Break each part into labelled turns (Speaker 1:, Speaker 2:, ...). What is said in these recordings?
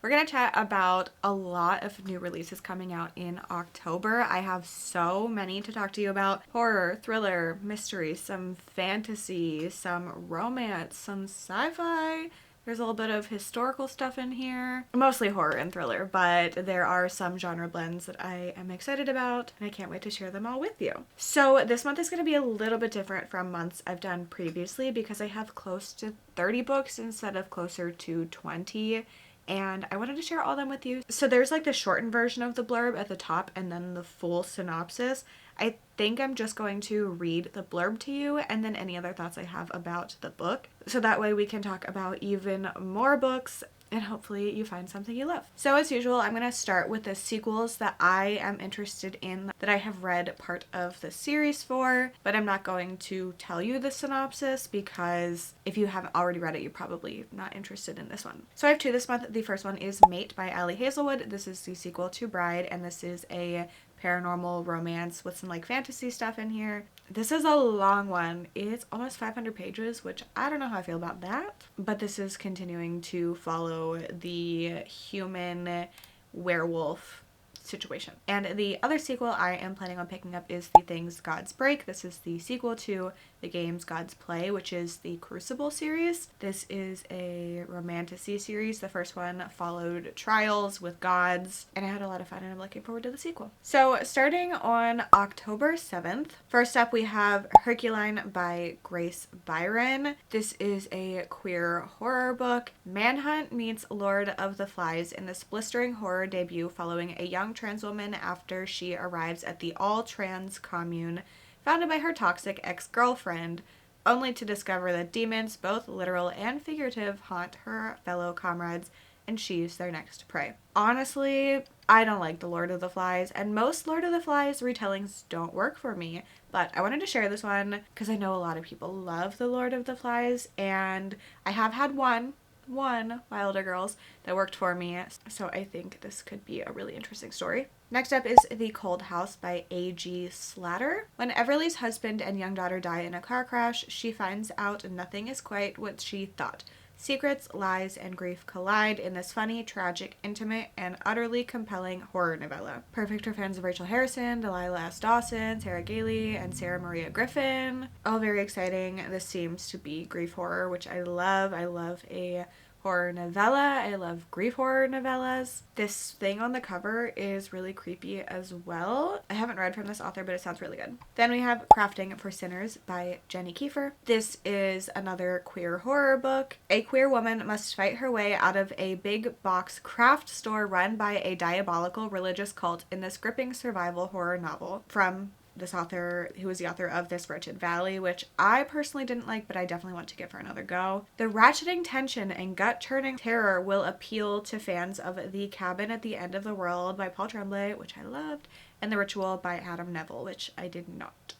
Speaker 1: We're going to chat about a lot of new releases coming out in October. I have so many to talk to you about. Horror, thriller, mystery, some fantasy, some romance, some sci-fi. There's a little bit of historical stuff in here. Mostly horror and thriller, but there are some genre blends that I am excited about, and I can't wait to share them all with you. So this month is going to be a little bit different from months I've done previously because I have close to 30 books instead of closer to 20. And I wanted to share all of them with you. So there's like the shortened version of the blurb at the top and then the full synopsis. I think I'm just going to read the blurb to you and then any other thoughts I have about the book. So that way we can talk about even more books and hopefully you find something you love. So as usual, I'm going to start with the sequels that I am interested in, that I have read part of the series for, but I'm not going to tell you the synopsis because if you haven't already read it, you're probably not interested in this one. So I have two this month. The first one is Mate by Ali Hazelwood. This is the sequel to Bride, and this is a paranormal romance with some like fantasy stuff in here. This is a long one. It's almost 500 pages, which I don't know how I feel about that, but this is continuing to follow the human werewolf situation. And the other sequel I am planning on picking up is The Things Gods Break. This is the sequel to the games Gods Play, which is the Crucible series. This is a romantasy series. The first one followed trials with gods, and I had a lot of fun, and I'm looking forward to the sequel. So starting on October 7th, first up we have Herculine by Grace Byron. This is a queer horror book. Manhunt meets Lord of the Flies in this blistering horror debut following a young trans woman after she arrives at the all-trans commune founded by her toxic ex-girlfriend, only to discover that demons, both literal and figurative, haunt her fellow comrades, and she's their next prey. Honestly, I don't like the Lord of the Flies, and most Lord of the Flies retellings don't work for me, but I wanted to share this one because I know a lot of people love the Lord of the Flies, and I have had one Wilder Girls that worked for me, so I think this could be a really interesting story. Next up is The Cold House by A.G. Slatter. When Everly's husband and young daughter die in a car crash, she finds out nothing is quite what she thought. Secrets, lies, and grief collide in this funny, tragic, intimate, and utterly compelling horror novella. Perfect for fans of Rachel Harrison, Delilah S. Dawson, Sarah Gailey, and Sarah Maria Griffin. All very exciting. This seems to be grief horror, which I love. I love a horror novella. I love grief horror novellas. This thing on the cover is really creepy as well. I haven't read from this author, but it sounds really good. Then we have Crafting for Sinners by Jenny Kiefer. This is another queer horror book. A queer woman must fight her way out of a big box craft store run by a diabolical religious cult in this gripping survival horror novel from this author, who was the author of This Wretched Valley, which I personally didn't like, but I definitely want to give her another go. The ratcheting tension and gut-churning terror will appeal to fans of The Cabin at the End of the World by Paul Tremblay, which I loved, and The Ritual by Adam Neville, which I did not.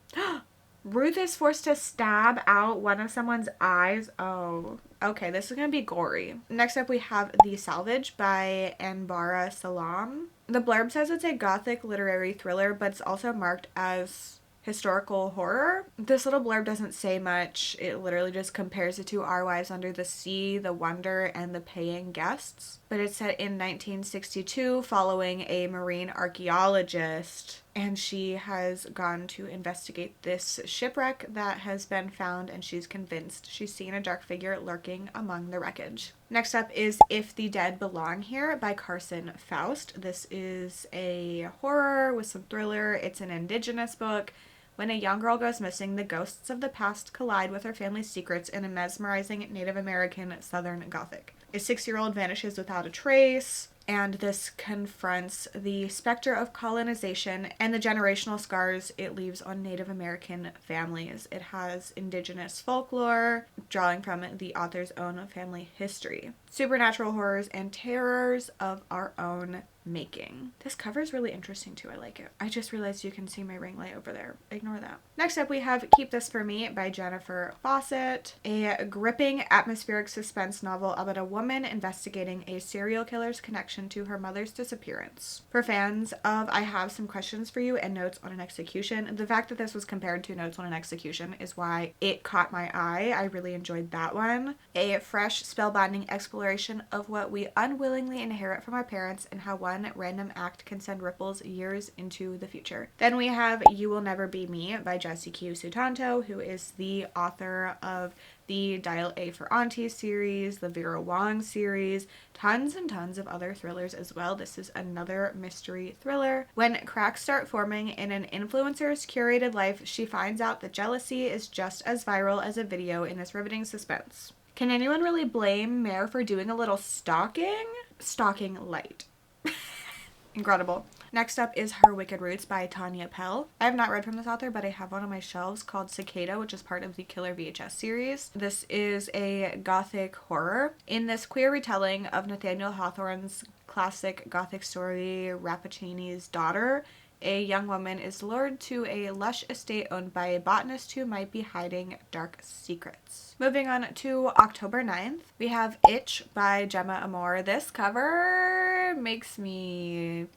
Speaker 1: Ruth is forced to stab out one of someone's eyes. Oh, okay, this is going to be gory. Next up we have The Salvage by Anbara Salam. The blurb says it's a gothic literary thriller, but it's also marked as historical horror. This little blurb doesn't say much. It literally just compares it to Our Wives Under the Sea, The Wonder, and The Paying Guests. But it's set in 1962 following a marine archaeologist, and she has gone to investigate this shipwreck that has been found, and she's convinced she's seen a dark figure lurking among the wreckage. Next up is If the Dead Belong Here by Carson Faust. This is a horror with some thriller. It's an indigenous book. When a young girl goes missing, the ghosts of the past collide with her family's secrets in a mesmerizing Native American Southern Gothic. A 6-year-old vanishes without a trace, and this confronts the specter of colonization and the generational scars it leaves on Native American families. It has indigenous folklore, drawing from the author's own family history, supernatural horrors, and terrors of our own making. This cover is really interesting too. I like it. I just realized you can see my ring light over there. Ignore that. Next up we have Keep This For Me by Jennifer Fawcett, a gripping atmospheric suspense novel about a woman investigating a serial killer's connection to her mother's disappearance. For fans of I Have Some Questions For You and Notes on an Execution, the fact that this was compared to Notes on an Execution is why it caught my eye. I really enjoyed that one. A fresh, spellbinding exploration of what we unwillingly inherit from our parents and how one random act can send ripples years into the future. Then we have You Will Never Be Me by Jessie Q. Sutanto, who is the author of the Dial A for Auntie series, the Vera Wong series, tons and tons of other thrillers as well. This is another mystery thriller. When cracks start forming in an influencer's curated life, she finds out that jealousy is just as viral as a video in this riveting suspense. Can anyone really blame Mare for doing a little stalking? Stalking light. Incredible. Next up is Her Wicked Roots by Tanya Pell. I have not read from this author, but I have one on my shelves called Cicada, which is part of the Killer VHS series. This is a gothic horror. In this queer retelling of Nathaniel Hawthorne's classic gothic story, Rappaccini's Daughter, a young woman is lured to a lush estate owned by a botanist who might be hiding dark secrets. Moving on to October 9th, we have Itch by Gemma Amor. This cover makes me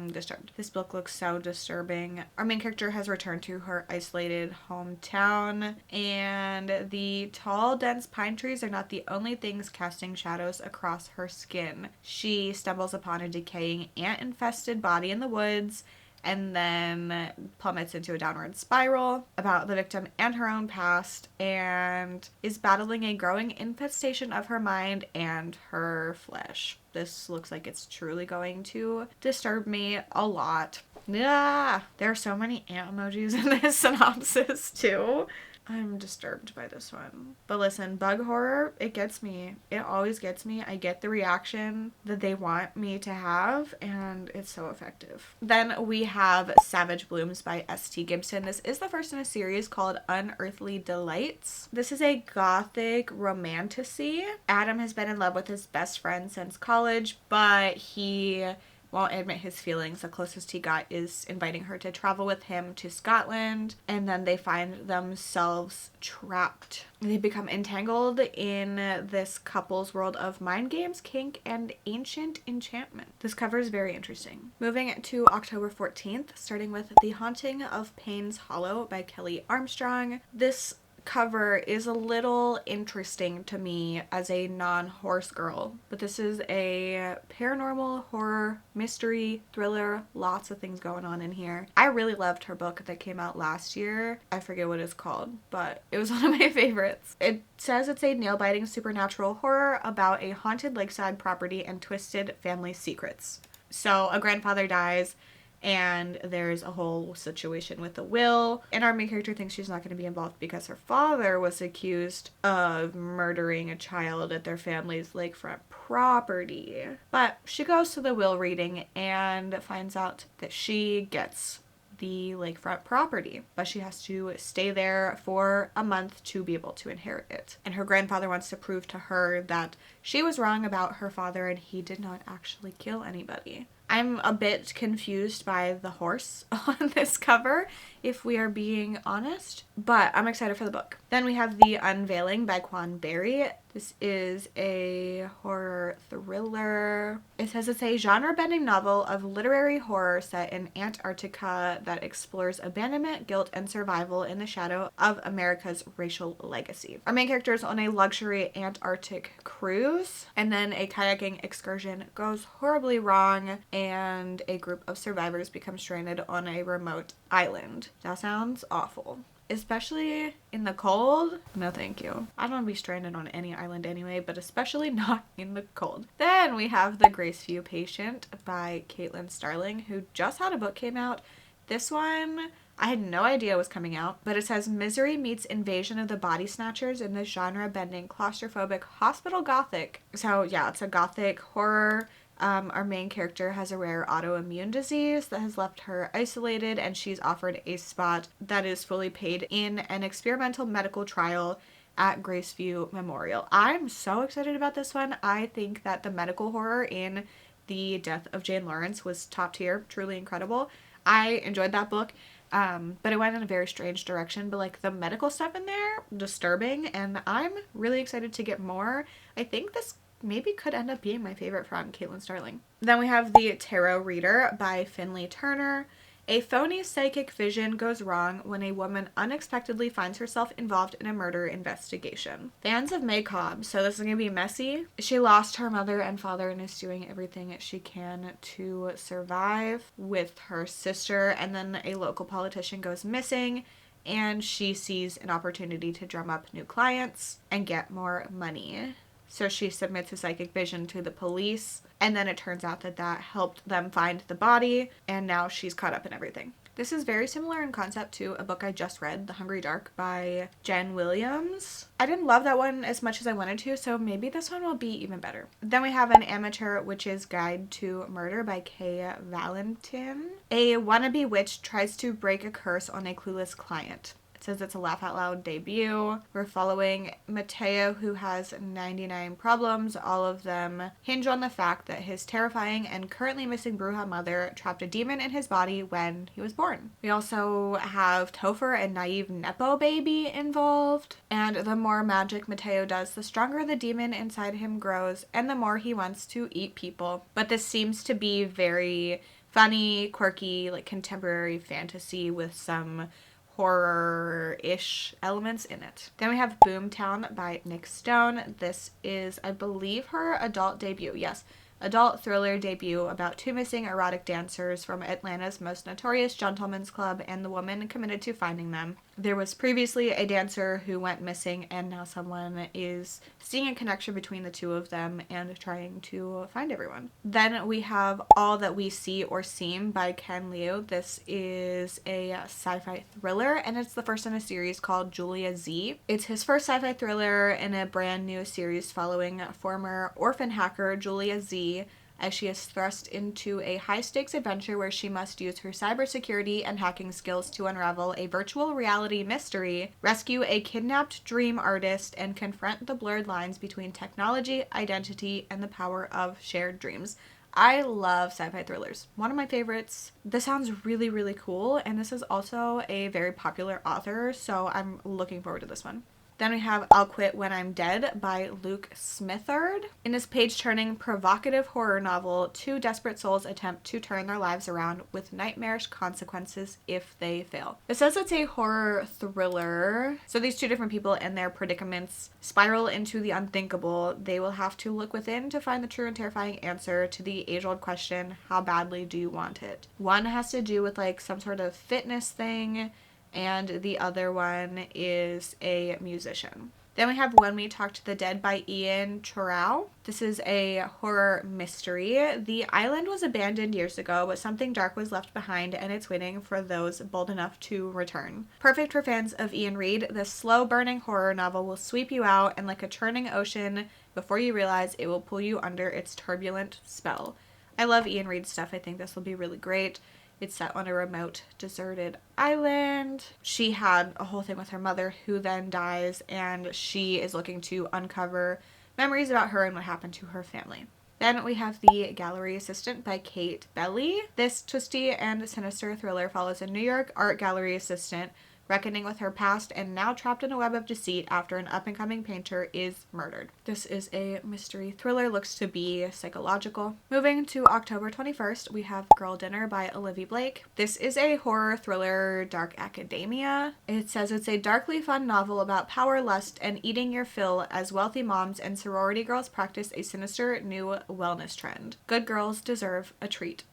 Speaker 1: disturbed. This book looks so disturbing. Our main character has returned to her isolated hometown, and the tall, dense pine trees are not the only things casting shadows across her skin. She stumbles upon a decaying ant-infested body in the woods, and then plummets into a downward spiral about the victim and her own past, and is battling a growing infestation of her mind and her flesh. This looks like it's truly going to disturb me a lot. Yeah, there are so many ant emojis in this synopsis too. I'm disturbed by this one. But listen, bug horror, it gets me. It always gets me. I get the reaction that they want me to have, and it's so effective. Then we have Savage Blooms by S.T. Gibson. This is the first in a series called Unearthly Delights. This is a gothic romantasy. Adam has been in love with his best friend since college, but he won't admit his feelings. The closest he got is inviting her to travel with him to Scotland, and then they find themselves trapped. They become entangled in this couple's world of mind games, kink, and ancient enchantment. This cover is very interesting. Moving to October 14th, starting with The Haunting of Payne's Hollow by Kelly Armstrong. This cover is a little interesting to me as a non-horse girl, but this is a paranormal horror mystery thriller, lots of things going on in here. I really loved her book that came out last year. I forget what it's called, but it was one of my favorites. It says it's a nail-biting supernatural horror about a haunted lakeside property and twisted family secrets. So a grandfather dies, and there's a whole situation with the will, and our main character thinks she's not going to be involved because her father was accused of murdering a child at their family's lakefront property. But she goes to the will reading and finds out that she gets the lakefront property, but she has to stay there for a month to be able to inherit it. And her grandfather wants to prove to her that she was wrong about her father and he did not actually kill anybody. I'm a bit confused by the horse on this cover, if we are being honest, but I'm excited for the book. Then we have The Unveiling by Quan Berry. This is a horror thriller. It says it's a genre-bending novel of literary horror set in Antarctica that explores abandonment, guilt, and survival in the shadow of America's racial legacy. Our main character is on a luxury Antarctic cruise, and then a kayaking excursion goes horribly wrong, and a group of survivors become stranded on a remote island. That sounds awful. Especially in the cold? No thank you. I don't want to be stranded on any island anyway, but especially not in the cold. Then we have The Graceview Patient by Caitlin Starling, who just had a book came out. This one, I had no idea was coming out, but it says misery meets invasion of the body snatchers in this genre-bending, claustrophobic hospital gothic. So yeah, it's a gothic horror. Our main character has a rare autoimmune disease that has left her isolated, and she's offered a spot that is fully paid in an experimental medical trial at Graceview Memorial. I'm so excited about this one. I think that the medical horror in The Death of Jane Lawrence was top tier, truly incredible. I enjoyed that book, but it went in a very strange direction. But like the medical stuff in there, disturbing, and I'm really excited to get more. I think this maybe could end up being my favorite from Caitlin Starling. Then we have The Tarot Reader by Finley Turner. A phony psychic vision goes wrong when a woman unexpectedly finds herself involved in a murder investigation. Fans of May Cobb, so this is going to be messy. She lost her mother and father and is doing everything she can to survive with her sister, and then a local politician goes missing, and she sees an opportunity to drum up new clients and get more money. So she submits a psychic vision to the police, and then it turns out that that helped them find the body, and now she's caught up in everything. This is very similar in concept to a book I just read, The Hungry Dark by Jen Williams. I didn't love that one as much as I wanted to, so maybe this one will be even better. Then we have An Amateur Witch's Guide to Murder by Kay Valentin. A wannabe witch tries to break a curse on a clueless client. It says it's a laugh out loud debut. We're following Mateo, who has 99 problems. All of them hinge on the fact that his terrifying and currently missing Bruja mother trapped a demon in his body when he was born. We also have Topher and naive Nepo baby involved. And the more magic Mateo does, the stronger the demon inside him grows and the more he wants to eat people. But this seems to be very funny, quirky, like contemporary fantasy with some horror-ish elements in it. Then we have Boomtown by Nick Stone. This is, I believe, her adult debut. Yes, adult thriller debut about two missing erotic dancers from Atlanta's most notorious gentlemen's club and the woman committed to finding them. There was previously a dancer who went missing, and now someone is seeing a connection between the two of them and trying to find everyone. Then we have All That We See or Seem by Ken Liu. This is a sci-fi thriller, and it's the first in a series called Julia Z. It's his first sci-fi thriller in a brand new series following former orphan hacker Julia Z, as she is thrust into a high-stakes adventure where she must use her cybersecurity and hacking skills to unravel a virtual reality mystery, rescue a kidnapped dream artist, and confront the blurred lines between technology, identity, and the power of shared dreams. I love sci-fi thrillers. One of my favorites. This sounds really, really cool, and this is also a very popular author, so I'm looking forward to this one. Then we have I'll Quit When I'm Dead by Luke Smitherd. In this page-turning, provocative horror novel, two desperate souls attempt to turn their lives around with nightmarish consequences if they fail. It says it's a horror thriller. So these two different people and their predicaments spiral into the unthinkable. They will have to look within to find the true and terrifying answer to the age-old question, how badly do you want it? One has to do with like some sort of fitness thing, and the other one is a musician. Then we have When We Talk to the Dead by Ian Chorau. This is a horror mystery. The island was abandoned years ago, but something dark was left behind, and it's waiting for those bold enough to return. Perfect for fans of Ian Reid, this slow-burning horror novel will sweep you out, and like a churning ocean, before you realize it will pull you under its turbulent spell. I love Ian Reid stuff. I think this will be really great. It's set on a remote, deserted island. She had a whole thing with her mother who then dies, and she is looking to uncover memories about her and what happened to her family. Then we have The Gallery Assistant by Kate Belly. This twisty and sinister thriller follows a New York art gallery assistant reckoning with her past and now trapped in a web of deceit after an up-and-coming painter is murdered. This is a mystery thriller, looks to be psychological. Moving to October 21st, we have Girl Dinner by Olivia Blake. This is a horror thriller, dark academia. It says it's a darkly fun novel about power, lust, and eating your fill as wealthy moms and sorority girls practice a sinister new wellness trend. Good girls deserve a treat.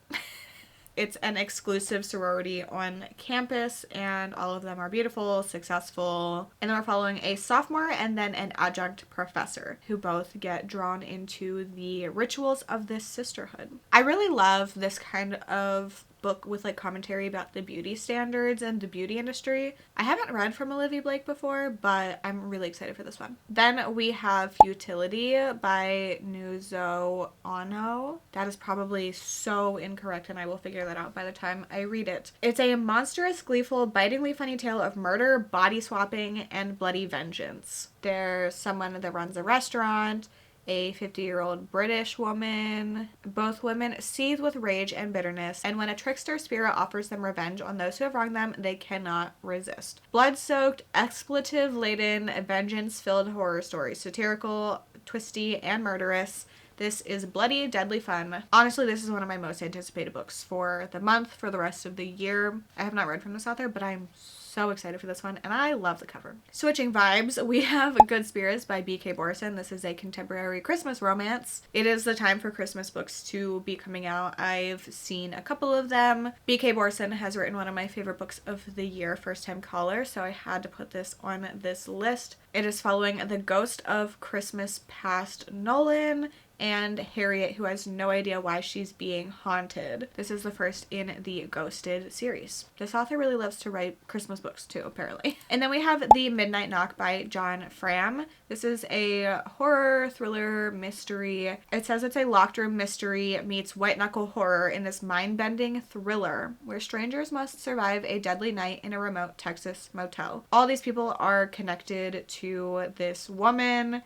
Speaker 1: It's an exclusive sorority on campus, and all of them are beautiful, successful. And then we're following a sophomore and then an adjunct professor who both get drawn into the rituals of this sisterhood. I really love this kind of book with like commentary about the beauty standards and the beauty industry. I haven't read from Olivia Blake before, but I'm really excited for this one. Then we have Futility by Nuzo Ono. That is probably so incorrect, and I will figure that out by the time I read it. It's a monstrous, gleeful, bitingly funny tale of murder, body swapping, and bloody vengeance. There's someone that runs a restaurant, a 50-year-old British woman. Both women seethe with rage and bitterness, and when a trickster spirit offers them revenge on those who have wronged them, they cannot resist. Blood-soaked, expletive-laden, vengeance-filled horror story. Satirical, twisty, and murderous. This is bloody, deadly fun. Honestly, this is one of my most anticipated books for the month, for the rest of the year. I have not read from this author, but I'm so excited for this one, and I love the cover. Switching vibes, we have Good Spirits by B.K. Borson. This is a contemporary Christmas romance. It is the time for Christmas books to be coming out. I've seen a couple of them. B.K. Borson has written one of my favorite books of the year, First Time Caller, so I had to put this on this list. It is following the ghost of Christmas past Nolan and Harriet, who has no idea why she's being haunted. This is the first in the Ghosted series. This author really loves to write Christmas books too, apparently. And then we have The Midnight Knock by John Fram. This is a horror, thriller, mystery. It says it's a locked room mystery meets white knuckle horror in this mind-bending thriller where strangers must survive a deadly night in a remote Texas motel. All these people are connected to this woman,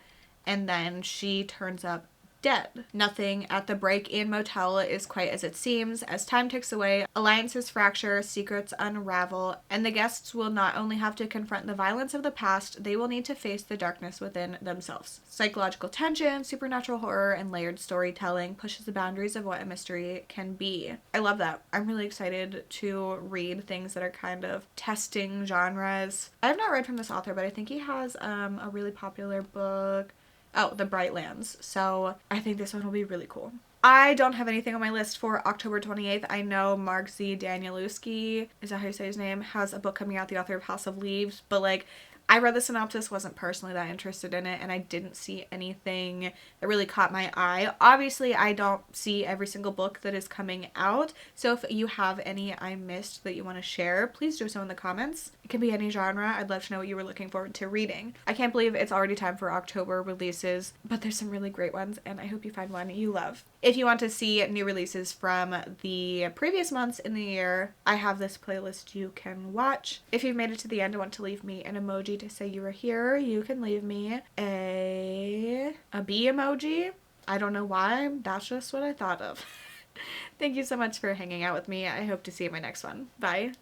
Speaker 1: and then she turns up dead. Nothing at the break-in motel is quite as it seems. As time ticks away, alliances fracture, secrets unravel, and the guests will not only have to confront the violence of the past, they will need to face the darkness within themselves. Psychological tension, supernatural horror, and layered storytelling pushes the boundaries of what a mystery can be. I love that. I'm really excited to read things that are kind of testing genres. I have not read from this author, but I think he has a really popular book. Oh, The Bright Lands. So I think this one will be really cool. I don't have anything on my list for October 28th. I know Mark Z. Danielewski, is that how you say his name, has a book coming out, the author of House of Leaves, but like, I read the synopsis, wasn't personally that interested in it, and I didn't see anything that really caught my eye. Obviously, I don't see every single book that is coming out, so if you have any I missed that you want to share, please do so in the comments. It can be any genre. I'd love to know what you were looking forward to reading. I can't believe it's already time for October releases, but there's some really great ones, and I hope you find one you love. If you want to see new releases from the previous months in the year, I have this playlist you can watch. If you've made it to the end and want to leave me an emoji to say you were here, you can leave me a bee emoji. I don't know why, that's just what I thought of. Thank you so much for hanging out with me. I hope to see you in my next one. Bye.